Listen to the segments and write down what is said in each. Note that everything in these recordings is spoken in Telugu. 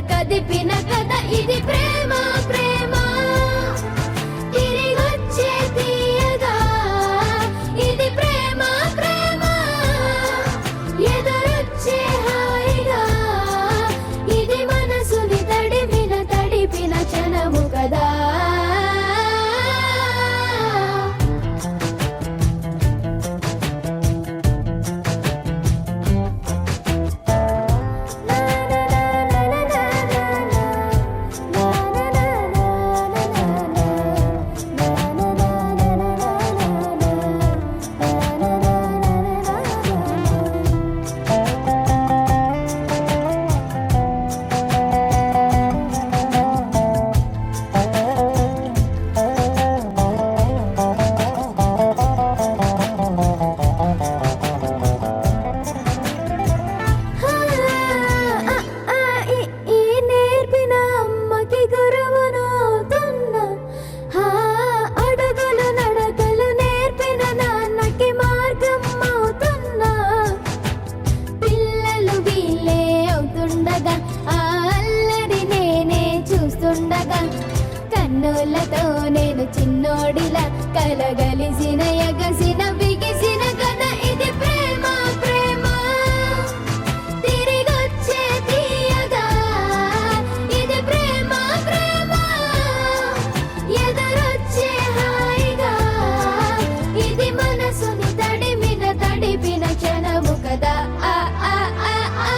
కదిపిన కథ ఇది ప్రేమ ప్రేమ తిరిగొచ్చే తీయగా ఇది ప్రేమ ప్రేమ ఎదురొచ్చే హాయిగా ఇది మనసుని తడిపిన క్షణము కదా కన్నులతో నేను చిన్నోడిలా కలగలిసిన ఎగసిన బిగిసిన కథ ఇది ప్రేమ ప్రేమ తిరిగొచ్చే తీయగా ఇది ప్రేమ ప్రేమ ఎదురొచ్చే హాయిగా ఇది మనసుని తడిపిన క్షణము కదా ఆ ఆ ఆ ఆ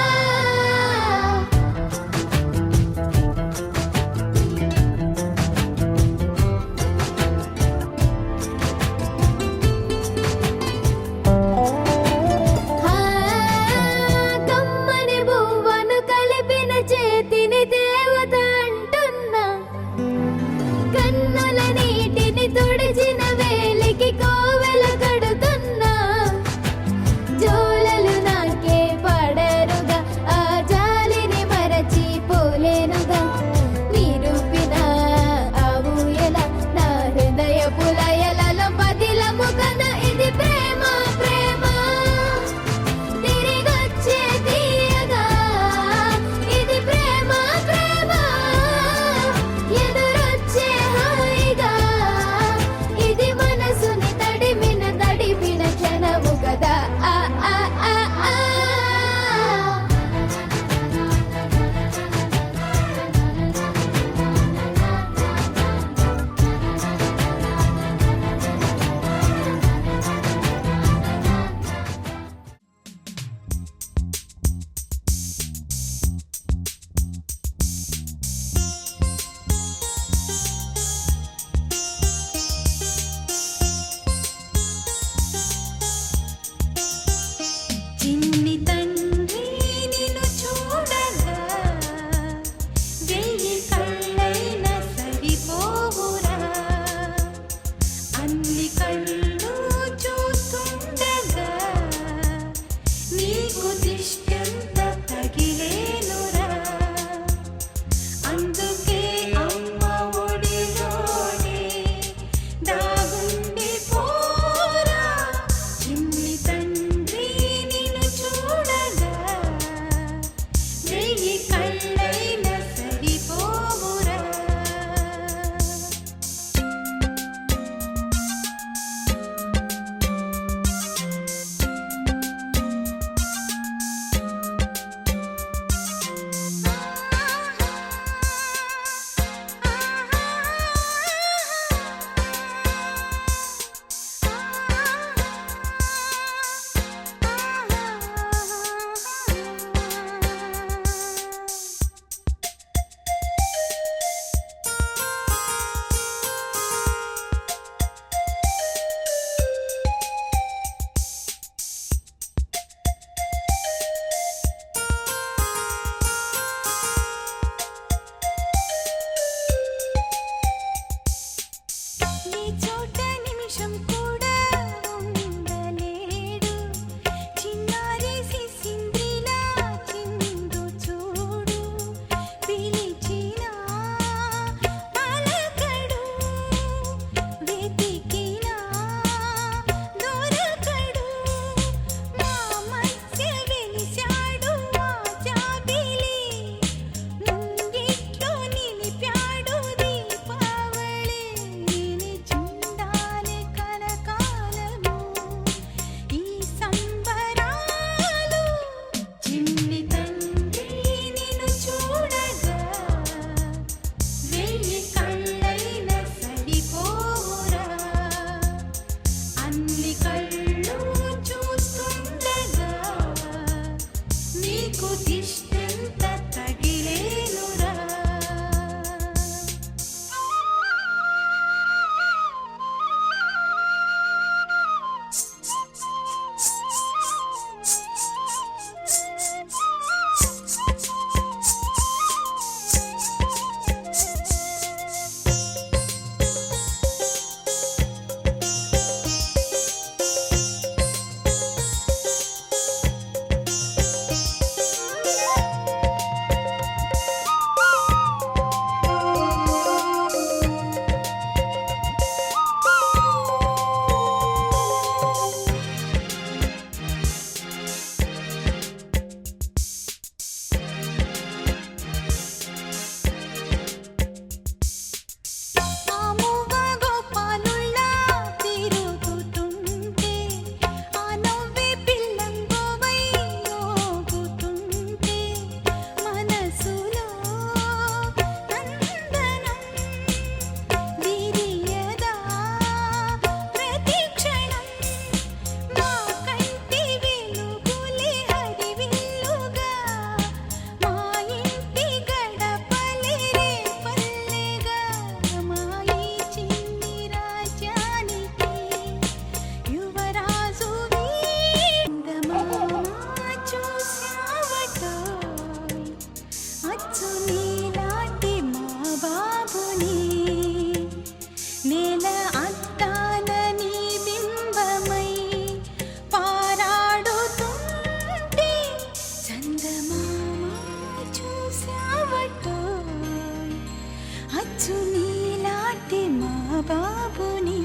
బాబుని.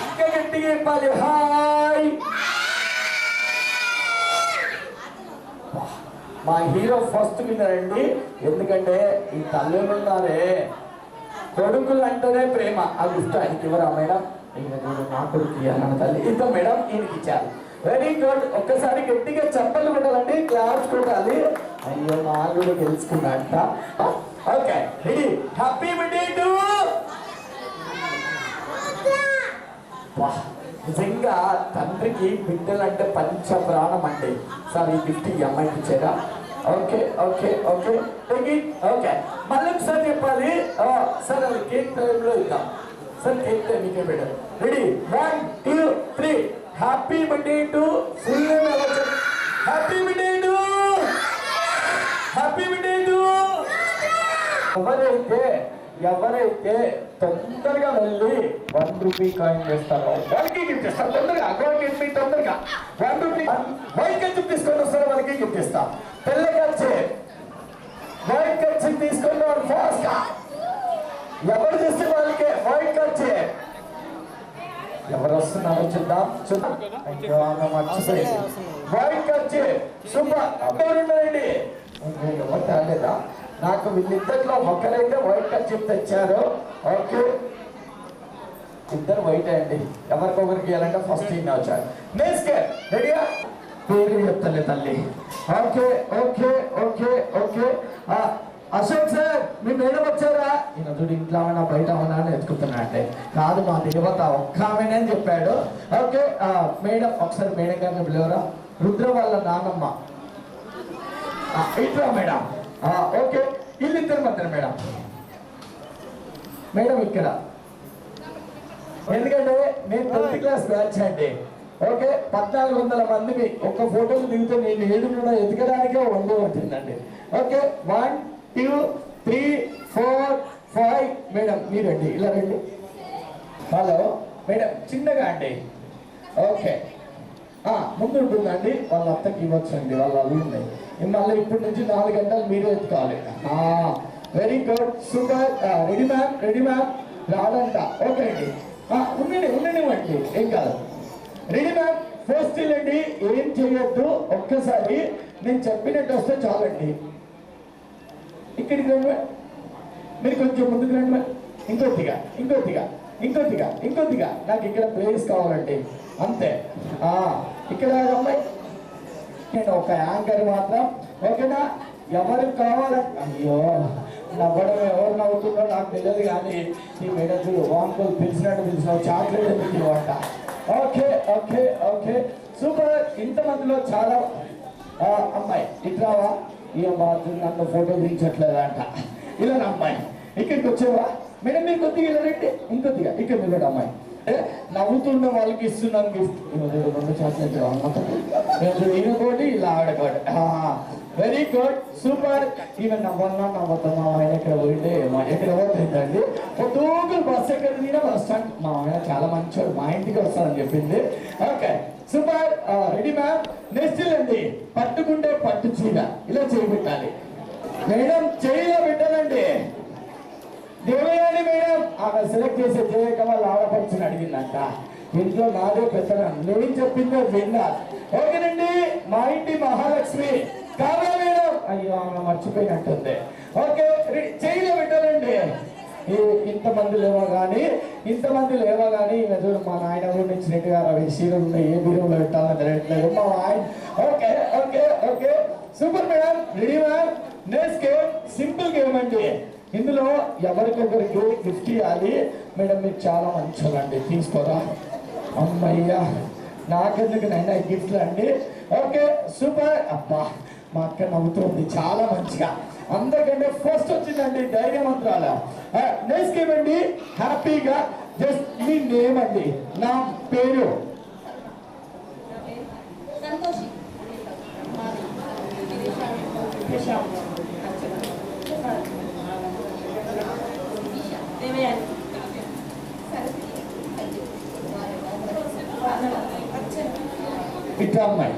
ఇంకా గట్టిగా చెప్పాలి హాయ్. మా హీరో ఫస్ట్ విన్నారండి. ఎందుకంటే ఈ తల్లులు ఉన్నారే, కొడుకులు అంటేనే ప్రేమ. ఆ గిఫ్ట్ ఆయనకి ఇవ్వరా మేడం? నా కొడుకు ఇవ్వాలన్న తల్లి ఇంత మేడం ఈయనకి ఇచ్చారు. Very good. ఒక్కసారి గట్టిగా చెప్పలు పెట్టాలండి, క్లాస్ కొట్టాలి. అయ్యో మా కూడా తెలుసుకున్నట్ట. Okay ready. Happy birthday to. నిజంగా తండ్రికి బిడ్డలంటే పంచ ప్రాణం అండి. సార్ ఈ గిఫ్ట్ ఈ అమ్మాయికి ఇచ్చారా? Okay okay okay okay. మళ్ళీ ఒకసారి చెప్పాలి సార్. అది కేక్ టైంలో ఇద్దాం సార్. కేక్ టైం మీకే పెట్టారు. Ready 1 2 3. Happy birthday to. Full happy birthday to. Happy birthday to. ఎవరైతే తొందరగా వెళ్ళి 1 రూపీ కాయిన్ చేస్తారో వాళ్ళకి గిఫ్ట్ ఇస్తాం. తొందరగా తొందరగా 1 రూపీ వైట్ కచ్చి తీసుకొని వస్తారో వాళ్ళకి గిఫ్ట్ ఇస్తాం. తెల్లగచ్చి వైట్ కచ్చి తీసుకొని వాళ్ళు ఫాస్ట్ గా ఎవరు చేస్తే వాళ్ళకి వైట్ కచ్చి. ఎవరు వస్తున్నారో చూద్దాం. మర్చిపోయింది వైట్ కచ్చి. సూపర్. ఎవరున్నారండి? ఎవరు రాలేదా? నాకు వీళ్ళిద్దరిలో ఒకరైతే వైట్ కచ్చిప్ తెచ్చారు. ఓకే ఇద్దరు వైట్ అండి. ఎవరికొకరికి ఇవ్వాలంటే ఫస్ట్ ఈయన వచ్చారు. నేస్కే రెడీగా పేరు చెప్తాలే తల్లి. Okay okay okay okay. Ashok sir మీ మేడం వచ్చారా? ఈయన చూడు ఇంట్లో ఏమైనా బయట అవునా అని ఎత్తుకుతున్నా అంటే కాదు మా దేవత ఒక్క ఆమెనే అని చెప్పాడు. ఓకే మేడం ఒకసారి మేడం గారిని పిలవరా? రుద్ర వాళ్ళ నానమ్మ ఇట్లా మేడం. ఓకే వీళ్ళిద్దరు మధ్య మేడం. మేడం ఇక్కడ ఎందుకంటే నేను 10th క్లాస్ బ్యాచ్ అండి. ఓకే 1400 మందికి ఒక్క ఫోటోలు దిగితే నేను 7 కూడా ఎదగడానికే వండుతుందండి. ఓకే 1 2 3 4 5. మేడం మీరండి, ఇలా రండి. హలో మేడం చిన్నగా అండి. ఓకే ముందు ఉంటుందండి. వాళ్ళ అత్తకి ఇవ్వచ్చు అండి, వాళ్ళ అవి ఉన్నాయి. మళ్ళీ ఇప్పటి నుంచి 4 గంటలు మీరే ఎత్తుకోవాలి. Very good super. Ready ma'am ready ma'am రాదంట. ఓకే అండి ఉండండి ఏం కాదు. రెడీ మ్యామ్ ఫస్ట్ అండి. ఏం చేయొద్దు, ఒక్కసారి నేను చెప్పినట్టు వస్తే చాలండి. ఇక్కడికి రండి, మీరు కొంచెం ముందుకు రండి. ఇంకొద్దిగా నాకు ఇక్కడ ప్లేస్ కావాలండి అంతే. ఇక్కడ అమ్మాయి నేను ఒక యాంకర్ మాత్రం. ఓకేనా? ఎవరికి కావాలంటే అయ్యో నవ్వడం ఎవరు నవ్వుతుందో నాకు తెలియదు కానీ ఈ మేడం వాంకులు పిలిచినావు చాక్లెట్ ఎందుకు ఇవ్వంట. Okay okay okay super. ఇంతమందిలో చాలా అమ్మాయి ఇట్లావా ఈ అమ్మాయి నన్ను ఫోటో దించట్లేదంట. ఇలా అమ్మాయి ఇక్కడికి వచ్చేవా మేడం? మీరు కొద్దిగా ఇలా రండి. ఇంకొద్దిగా ఇక్కడ నిలబడి అమ్మాయి నవ్వుతున్న వాళ్ళకి ఇస్తున్నాను గిఫ్ట్. 2 చాక్లెట్ ఈయనకోటి ఇలా ఆడకోటి. Very good super. ఈవెన్ నవ్వుతాం. ఆయన ఎక్కడ పోయిండే ఎక్కడ పోతుందండి. పొద్దుగులు బస్సు ఎక్కడ దిగినా బస్ స్టాండ్. మా ఆయన చాలా మంచివాడు, మా ఇంటికి వస్తానని చెప్పింది. Okay super. Ready ma'am. Next అండి పట్టుకుంటే పట్టు చీర ఇలా చేపెట్టాలి. మేడం చేయిలో పెట్టాలండి. దేవయాని మేడం ఆమె సెలెక్ట్ చేసే చేయక వాళ్ళు ఆడపడుచుని అడిగిందంట. ఇంట్లో నాదే పెద్దనాను, నేను చెప్పిందో విన్నా. ఓకేనండి మా ఇంటి మహాలక్ష్మి కావ్య మేడం. అయ్యో ఆమె మర్చిపోయినట్టుంది. ఓకే చేయిలో పెట్టాలండి. ఇంతమంది లేవో కానీ మెదడు మా నాయన కూడా ఇచ్చినట్టుగా సీరియల్ ఉన్నాయి. ఏ బీరంలో పెట్టాలని తెలియట్లేదు మా ఆయన. Okay okay okay super madam. Ready ma'am. Next game simple game అండి. ఇందులో ఎవరికొకరికి గిఫ్ట్ ఇవ్వాలి. మేడం మీరు చాలా మంచిదండి, తీసుకోరా. అమ్మయ్యా నాకెందుకు నైనా గిఫ్ట్లు అండి. Okay super. అబ్బా మా అక్క నవ్వుతుంది చాలా మంచిగా. అందరికంటే ఫస్ట్ వచ్చిందండి ధైర్యవంతురాల. నెక్స్ట్ గేమ్ అండి హ్యాపీగా జస్ట్ మీ నేమ్ అండి. నా పేరు ఇట్లా అమ్మాయి.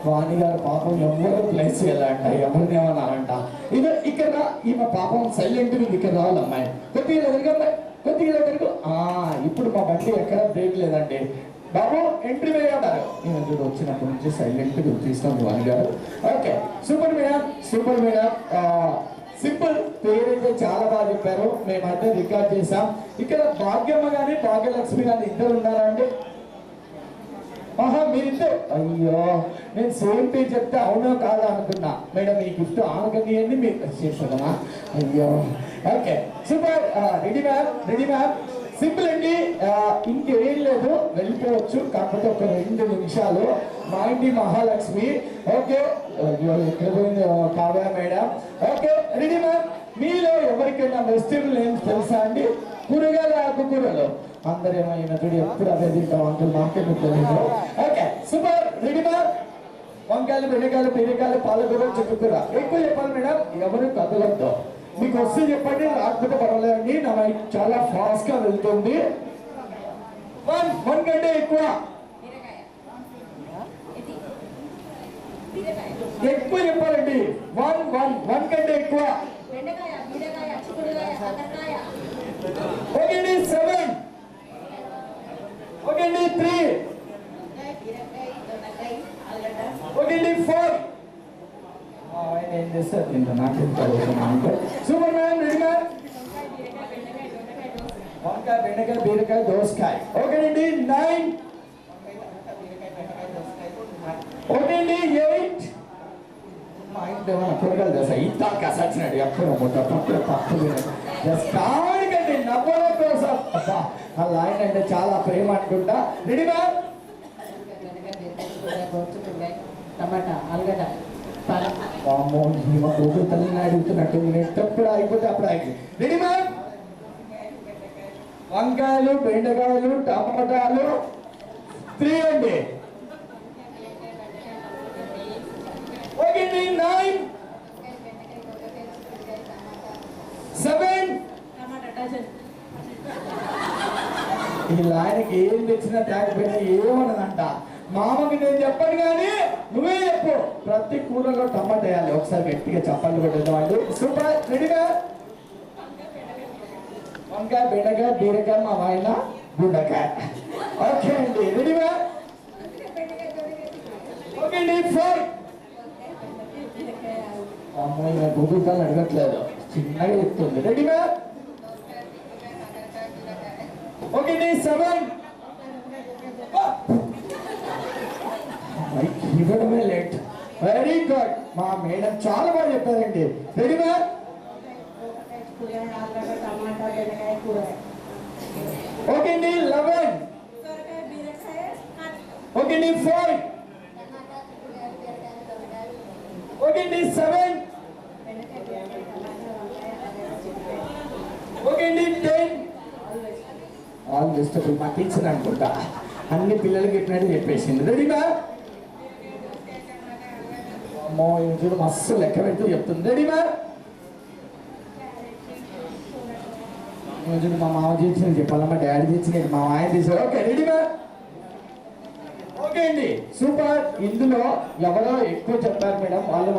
వాణి గారు పాపం ఎవరు ప్లేస్ చేయాలంట, ఎవరిని ఏమన్నారంట. ఇది ఇక్కడ ఈమె పాపం సైలెంట్ గా ఇక్కడ రావాలి అమ్మాయి. కొద్దిగా దగ్గర కొద్దిగా దగ్గరకు. ఇప్పుడు మా బండి ఎక్కడ బ్రేక్ లేదండి. బాబు ఎంట్రీ వేయన్నారు. ఈమె చూడు వచ్చినప్పటి నుంచి సైలెంట్ గా తీసుకున్నాం వాణి గారు. Okay super madam, super madam. Simple పేరైతే చాలా బాగా చెప్పారు. మేమైతే రికార్డ్ చేసాం. ఇక్కడ భాగ్యమ్మ గాని భాగ్యలక్ష్మి గాని ఇద్దరు ఉన్నారా అండి? మీరిద్దరు. అయ్యో నేను సేమ్ పేరు చెప్తే అవునో కాదా అనుకున్నా. మేడం ఈ గిఫ్ట్ ఆనకండి మీరు చేసామా? అయ్యో okay super. Ready ma'am, ready ma'am. Simple అండి, ఇంకేం లేదు, వెళ్ళిపోవచ్చు. కాకపోతే ఒక 2 నిమిషాలు. మా ఇంటి మహాలక్ష్మి. ఓకే ఎక్కడ పోయింది Kavya madam. Okay ready ma'am. మీలో ఎవరికైనా వెజిటేబుల్ ఏం తెలుసా అండి? కూరగాయలు, ఆకుకూరలు అందరేమో ఈయన చూడు ఎప్పుడు అదే తింటాం అంకుల్, మాకేమో తెలియదు. Okay super. Ready ma'am. వంకాయలు, బెండకాయలు, బీరకాయలు, పాలకూర, చుక్కకూర. ఎక్కువ చెప్పాలి మేడం, ఎవరు కదలొద్దు. మీకు వస్తే చెప్పండి, రాకపోతే పర్వాలేదండి. నా మైక్ చాలా ఫాస్ట్ గా వెళ్తుంది. 1 కంటే ఎక్కువ ఎక్కువ చెప్పాలండి. 1 కంటే ఎక్కువ. ఓకే అండి 7. ఓకే అండి 3. ఓకే అండి 4. ఆయన ఏం చేస్తారు దీంట్లో నాకేం చదువుతున్నాను. Super man. Ready man. వంకాయ, బెండకాయ, బీరకాయ, దోసకాయ. ఓకే అండి 9. ఓకే అండి 8. మా ఇంట్లో ఏమైనా కూరగాయలు చేస్తా ఇంత కసచ్చినాడు ఎప్పుడు తప్పు కాడికండి నవ్వడం కోసం. అలా ఆయన అంటే చాలా ప్రేమ అనుకుంటా. Ready man. టమాటా, ఆలుగడ్డ, గోగులు తల్లిని అడుగుతున్నట్టు ఎప్పుడు అయిపోతే అప్పుడు ఆగి. Ready man. వంకాయలు, బెండకాయలు, టమాటాలు 3 అండి. ఓకే 9. 7. ఇలా ఆయనకి ఏం తెచ్చినా తేకపోయినా ఏమన్నదంట. మామకి నేను చెప్పను కానీ నువ్వే చెప్పు. ప్రతి కూరలో టమాటా వేయాలి. ఒకసారి గట్టిగా చప్పట్లు కొట్టేద్దామండి. సూపర్. రెడీగా. వంకాయ, బెండకాయ, బీరకాయ, మా ఆయన గుండకాయ. ఓకే అండి రెడీగా. ఓకే అండి 4. అమ్మాయి గూగుల్ కాల్ అడగట్లేదు, చిన్నగా చెప్తుంది. రెడీగా. ఓకే అండి 7. ఇవ్వడమే లేట్. Very good. మా మేడం చాలా బాగా చెప్పారండి. రెడీగా. ఓకే అండి 11. ఓకే అండి 4. ఓకే అండి 7. ఓకే అండి 10. ఆల్ వెజిటబుల్ మా టీచర్ అనుకుంటా అన్ని పిల్లలకి చెప్పినట్టు చెప్పేసింది. రెడీగా. అమ్మో చూడు మస్తు లెక్క పెడుతూ చెప్తుంది. రెడీగా. చూడు మా మామ చేసిన చెప్పాలి, మా డాడీ తెచ్చినట్టు మా ఆయన తీసారు. ఓకే రెడీగా. ఓకే అండి సూపర్. ఇందులో ఎవరో ఎక్కువ చెప్పారు మేడం, వాళ్ళు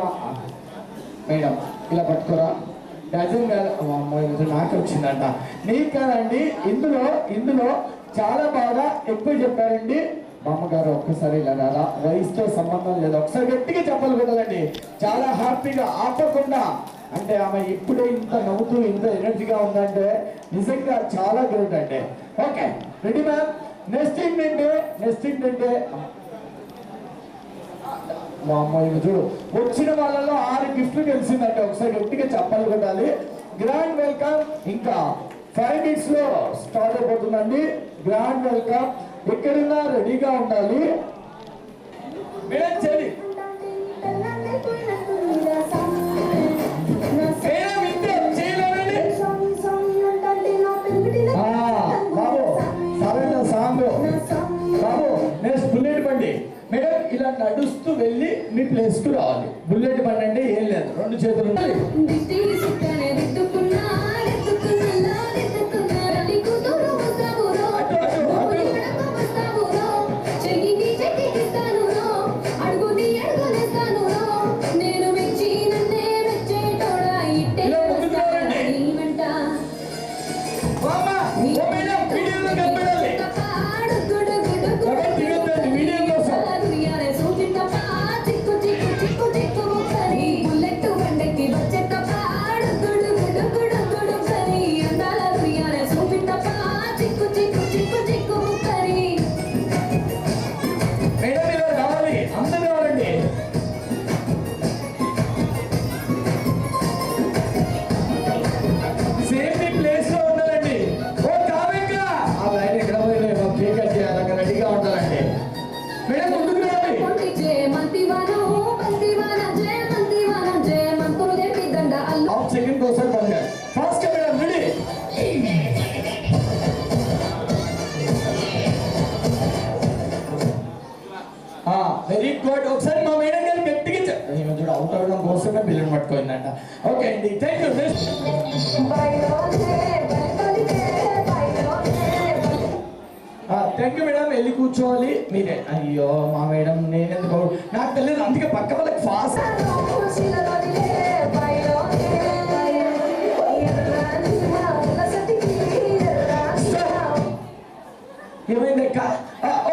మేడం ఇలా పట్టుకోరా. డజన్ నాకు వచ్చిందంట, నీకు కాదండి. ఇందులో చాలా బాగా ఎక్కువ చెప్పారండి. బామ్మగారు ఒక్కసారి ఇలా రారా, వయసుతో సంబంధం లేదు, ఒకసారి గట్టిగా చెప్పాలి కదండి. చాలా హ్యాపీగా ఆపకుండా, అంటే ఆమె ఇప్పుడే ఇంత నవ్వుతూ ఇంత ఎనర్జీగా ఉందంటే నిజంగా చాలా గ్రేట్ అంటే. Okay ready ma'am. నెక్స్ట్ ఏంటంటే మా అమ్మాయి చూడు వచ్చిన వాళ్ళలో 6 గిఫ్ట్లు తెలిసిందంటే ఒకసారి గట్టిగా చెప్పాలి కొట్టాలి. Grand welcome. ఇంకా 5 minutes లో స్టార్ట్ అయిపోతుందండి. Grand welcome. ఎక్కడున్నా రెడీగా ఉండాలి. మేడం చేయండి. బాబు సరైన సాంగ్. బాబు నెక్స్ట్ బుల్లెట్ బండి. మేడం ఇలా నడుస్తూ వెళ్ళి మీ ప్లేస్ కు రావాలి. బుల్లెట్ బండి అంటే ఏం లేదు, 2 చేతులు ఉండాలి. చెయ్యి చెక్కిస్తాను అడుగు నీ అడుగు ఓకే అండి, thank you. Thank you madam, వెళ్ళి కూర్చోవాలి మీరే. అయ్యో మా మేడం, నేనెందుకు, నాకు తెలియదు, అందుకే పక్క వాళ్ళకి ఫాస్ట్. ఏమైంది అక్క?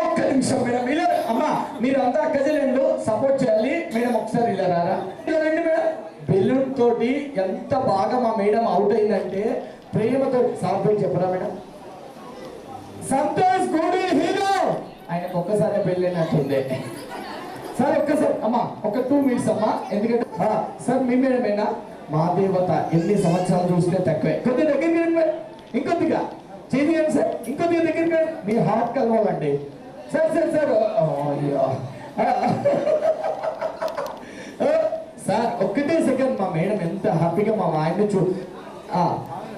ఒక్క నిమిషం మేడం, ఇలా అమ్మా మీరు అంతా అక్కజలేండు సపోర్ట్ చేయాలి. మేడం ఒకసారి ఇలా రారా, ఇలా రండి మేడం. బెలూన్ తోటి ఎంత బాగా మా మేడం అవుట్ అయిందంటే ప్రేమతో సార్ చెప్పరా మేడం. సంతోష్ గోడి హీరో, ఆయనకు ఒక్కసారి పెళ్ళైనట్టుంది. సార్ ఒక్కసారి అమ్మా, ఒక 2 minutes అమ్మా, ఎందుకంటే సార్ మీ మేడమేనా? మా దేవత, ఎన్ని సంవత్సరాలు చూస్తే తక్కువే. కొద్దిగా దగ్గరికి రండి, ఇంకొద్దిగా చేయండి సార్, ఇంకొద్దిగా దగ్గరికి రండి, మీ హార్ట్ కలవాలండి. సార్ సార్ సార్ అయ్యో సార్ ఒక్కటే సెకండ్, మా మేడం ఎంత హ్యాపీగా మా ఆయన చూ.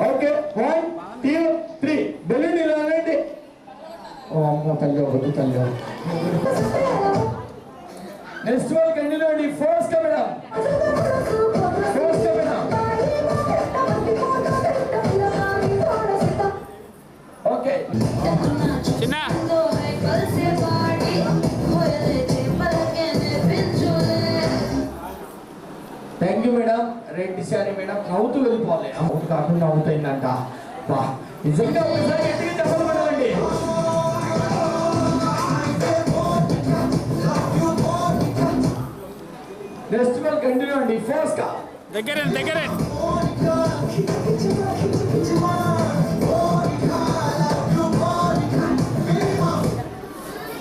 ఓకే 1 2 3 బెలూన్ ఇలా రండి. ఓ అమ్మ తల్లి, వద్దు తల్లి. నెక్స్ట్ వన్ కంటిన్యూ అండి. First madam, first madam. Okay చిన్న థ్యాంక్ యూ మేడం. రెడ్డి శారీ మేడం, నవ్వుతూ వెళ్ళిపోవాలి. అవుతు కాకుండా అవుతాయిందంట. వా నిజంగా ఒకసారి గట్టిగా చెప్పలు పడాలండి. నెక్స్ట్ వన్ కంటిన్యూ అండి. ఫస్ట్ కా దగ్గరే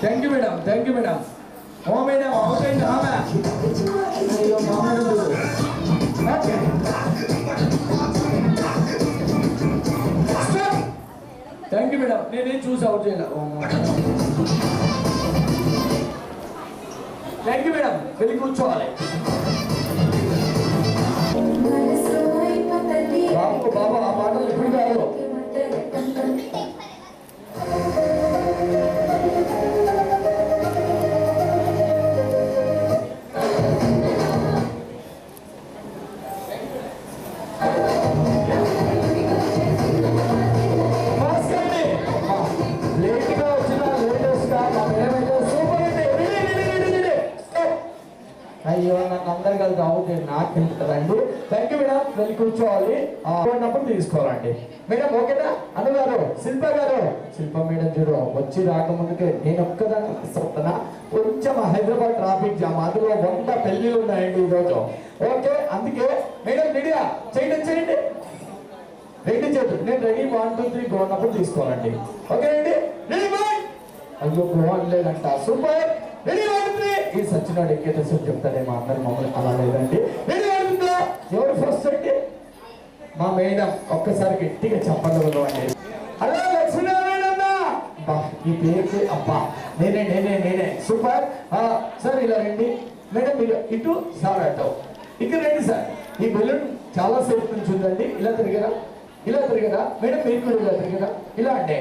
thank you madam, thank you madam. ఓ మేడం అవుతాయింది ఆమె. అయ్యో మా madam. Okay thank you madam, నేనేం చూసి అవుట్ చేయలే. థ్యాంక్ యూ మేడం, వెళ్ళి కూర్చోవాలి. బాబు బాబు ఆ మాటలు ఎప్పుడు కాదు. అయ్యో నన్ను అందరు కలిసి అవుట్ నాకు తెలుస్తుందండి. థ్యాంక్ యూ మేడం, వెళ్ళి కూర్చోవాలి. ఉన్నప్పుడు తీసుకోవాలండి మేడం. ఓకేనా అన్నగారు, శిల్ప గారు. శిల్ప మేడం చూడు, వచ్చి రాకముందుకే నేను ఒక్కదాన్ని చెప్తున్నా, కొంచెం హైదరాబాద్ ట్రాఫిక్ జామ్, అందులో 100 పెళ్లిళ్ళు ఉన్నాయండి ఈరోజు. ఓకే అందుకే మేడం రెడీగా చేయండి. రెడీ చేద్దాం. నేను రెడీ 1 2 3 గో అన్నప్పుడు తీసుకోవాలండి. ఓకే అండి, రెడీ బాయ్. అయ్యో గో అనలేదంట. సూపర్. రెడీ 1 2 3. ఈ సచ్చినాడు ఎక్కేటప్పుడు చెప్తాడేమో అందరు మమ్మల్ని. అలా లేదండి. రెడీ 1 2 3. ఎవరు ఫస్ట్ అండి? మా మేడం. ఒక్కసారి గట్టిగా చెప్పగలవండి. హలో లక్ష్మీనారాయణ అన్న. ఈ పేరుకి అబ్బా నేనే. సూపర్. సార్ ఇలా రండి మేడం, మీరు ఇటు సార్ అటు ఇక్కడ రండి సార్. ఈ బెలూన్ చాలా సేపు నుంచి ఉందండి. ఇలా తిరిగారా మేడం, మీరు కూడా ఇలా తిరిగారా? ఇలా అంటే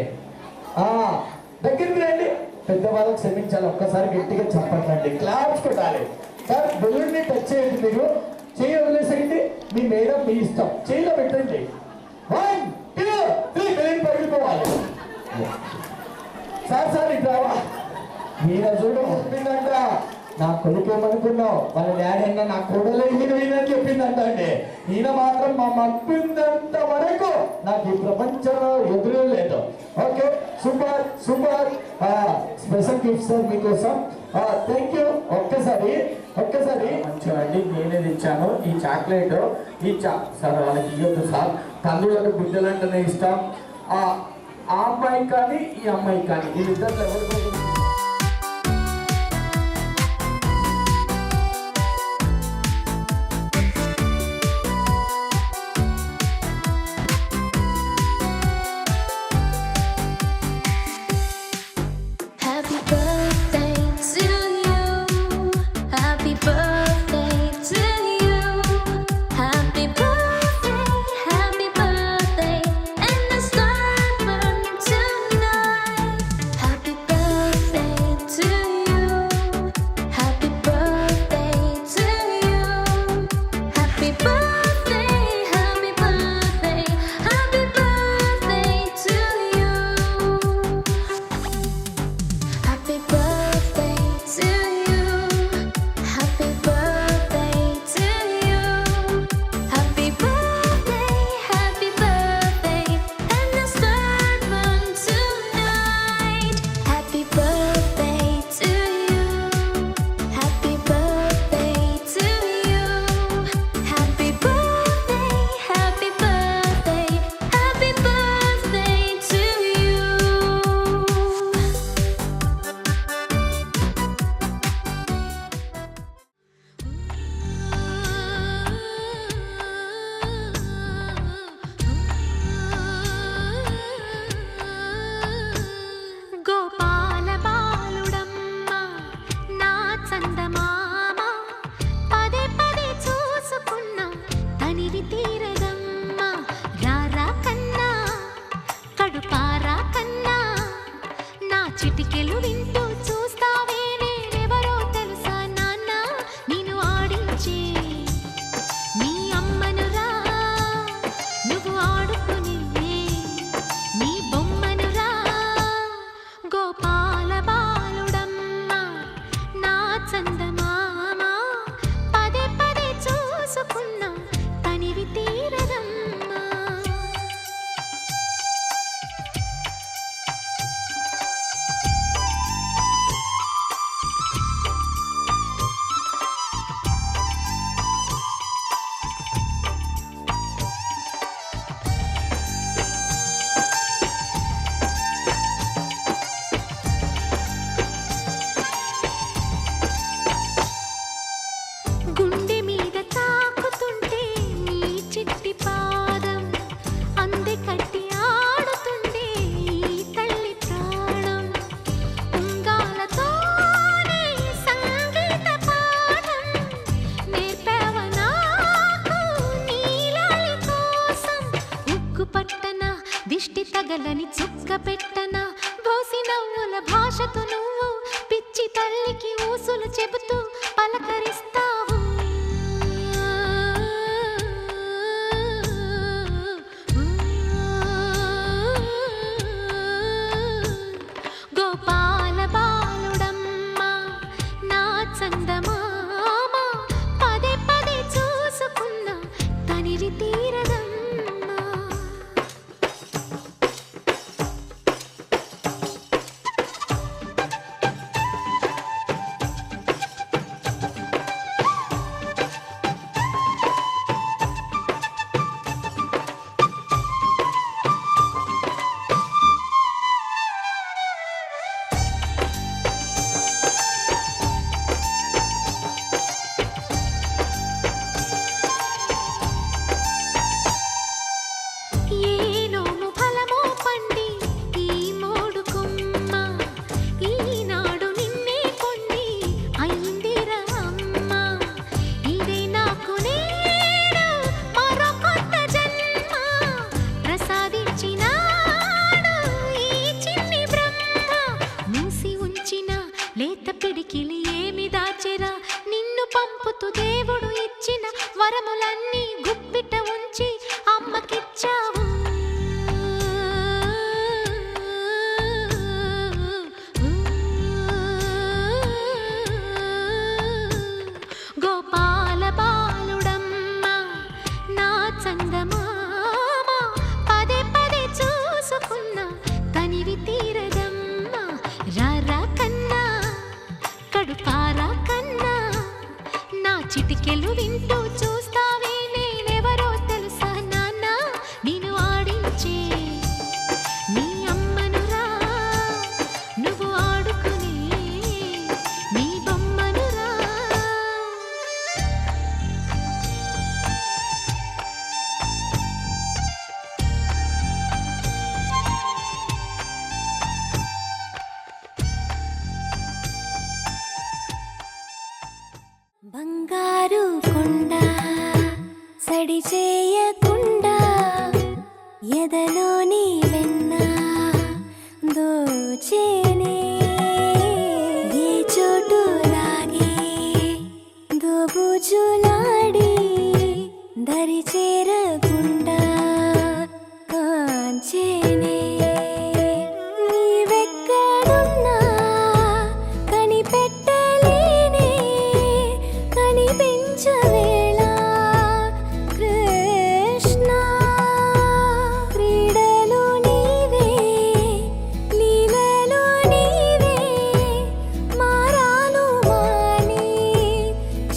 దగ్గరికి రండి. పెద్దవాళ్ళకి క్షమించాలి, ఒక్కసారి గట్టిగా చెప్పండి, క్లాప్స్ కొట్టాలి. సార్ బెలూన్ ని టచ్ చేయండి, మీరు చేయి వదిలేసేయండి. మీ మేడం మీ ఇష్టం, చేయిలో పెట్టండి. 1 2 3 బెలూన్ పగిలిపోవాలి. సార్ ఇట్రావా. ఈయన చూడు చెప్పిందంట, నా కొడుకు ఏమనుకున్నావు, వాళ్ళ డాడీ అన్న నా కొడలే హీరోయిన్ అని చెప్పిందంట అండి. ఈయన మాత్రం మా మప్పిందంత వరకు నాకు ఈ ప్రపంచంలో ఎదురు లేదు. Okay super. Special gift sir మీకోసం. Thank you. ఒక్కసారి మంచిగా అండి, నేనేది ఇచ్చాను ఈ చాక్లెట్. సార్ వాళ్ళకి ఇవ్వద్దు సార్, తల్లులకు బిడ్డలంటేనే ఇష్టం. ఆ అమ్మాయి కానీ ఈ అమ్మాయి కానీ వీళ్ళిద్దరు ఎవరు. Happy birthday to you. Happy birthday to you. Happy birthday, and the stars burn tonight. Happy birthday. తగలని చుక్క పెట్టన బోసి నవ్వుల భాషతో నువ్వు పిచ్చి తల్లికి ఊసులు చెబుతూ పలకరిస్తావు గోపాల బాలుడమ్మ నా చందమామ పదే పదే చూసుకున్న తనివి తీరదమ్మా ఏనోము ఫలమో పండి ఈ మోడు కొమ్మ ఈనాడు నిన్నే కొండి అయిందిరా అమ్మ ఇదే నాకు నేను మరో కొత్త జన్మ ప్రసాదించినాడు ఈ చిన్ని బ్రహ్మ మూసి ఉంచిన లేత పిడికిలి ఏమి దాచెరా నిన్ను పంపుతూ దేవుడు ఇచ్చిన వరములన్నీ గుప్పిట ఉంచి అమ్మకిచ్చావు గోపాల బాలుడమ్మ నా చందమామ పదే పదే చూసుకున్న తనివి తీరదమ్మ రారా కన్నా కడుపారా కన్నా నా చిటికెలు వింటూ చూస్తావే నేనెవరో తెలుసా నాన్న నేను ఆడించే నీ అమ్మనురా నువ్వు ఆడుకునే నీ బొమ్మనురా బంగారు కొండ సడి చేయకుండా ఎదలోని వెన్న దోచేనే ఏ చోటు లాగే దోబుజులాడి దరి చేరకుండా కాంచేనే నీవెక్కడున్నా కనిపెట్టలేనే కనిపించవేళ కృష్ణ క్రీడలు నీవే లీలలు నీవే మారాను మాని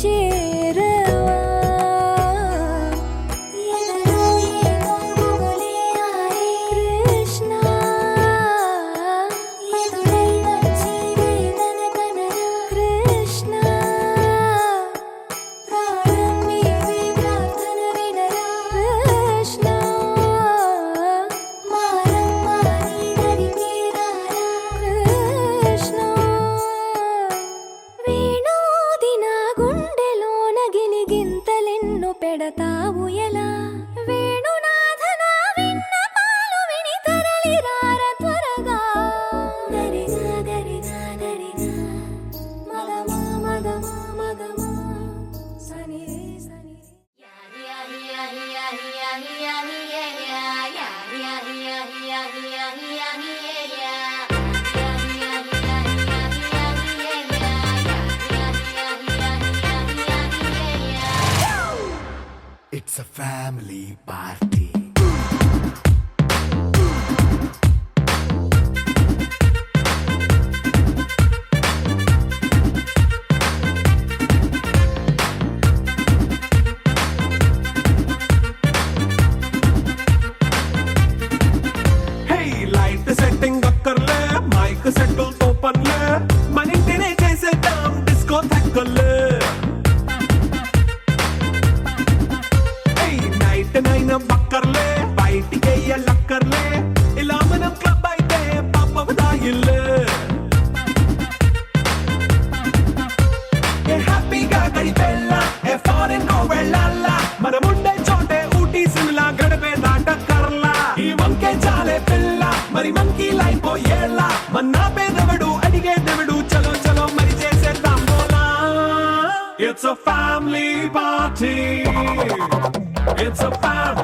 చేరవా ఎదలో ఏదో గుబులే ఆడే కృష్ణ ఎదురై వచ్చి వేదన కనరా కృష్ణ ప్రాణం నీవే ప్రార్థన వినరా కృష్ణ మారమ్మ నీ దరికి రారా కృష్ణ వేణోది నా గుండెలోన గిలిగింతలెన్ను పెడతావు ఎలా వేణునాథ నా విన్నపాలు విని తరలిరార త్వరగా దరిగా దరిగా దరిగా మగమా మగమా మగమా సని రే సని It's a family party. Hey, light setting akkarle, mic settle to panle, manintine chesedam disco thakkale. Hey, night nine bakkarle, బయటికి ఎల్లక్కర్లే, ఇలా మనం క్లబ్ అయితే పాపవదాయిల్లే. ఏ హ్యాపీగా గడిపెళ్ళ, ఏ ఫారెన్ కో వెళ్ళాల, మనముండే చోటే ఊటీ సిమ్లా గడిపే దాటక్కర్లా, ఈ వంకే చాలే పిల్ల. మంకీ లైపోయేలా మన్నా పేదవడు అడిగేదెవడు చలో చలో మరి చేసేద్దాం బోలా It's a family party. It's a family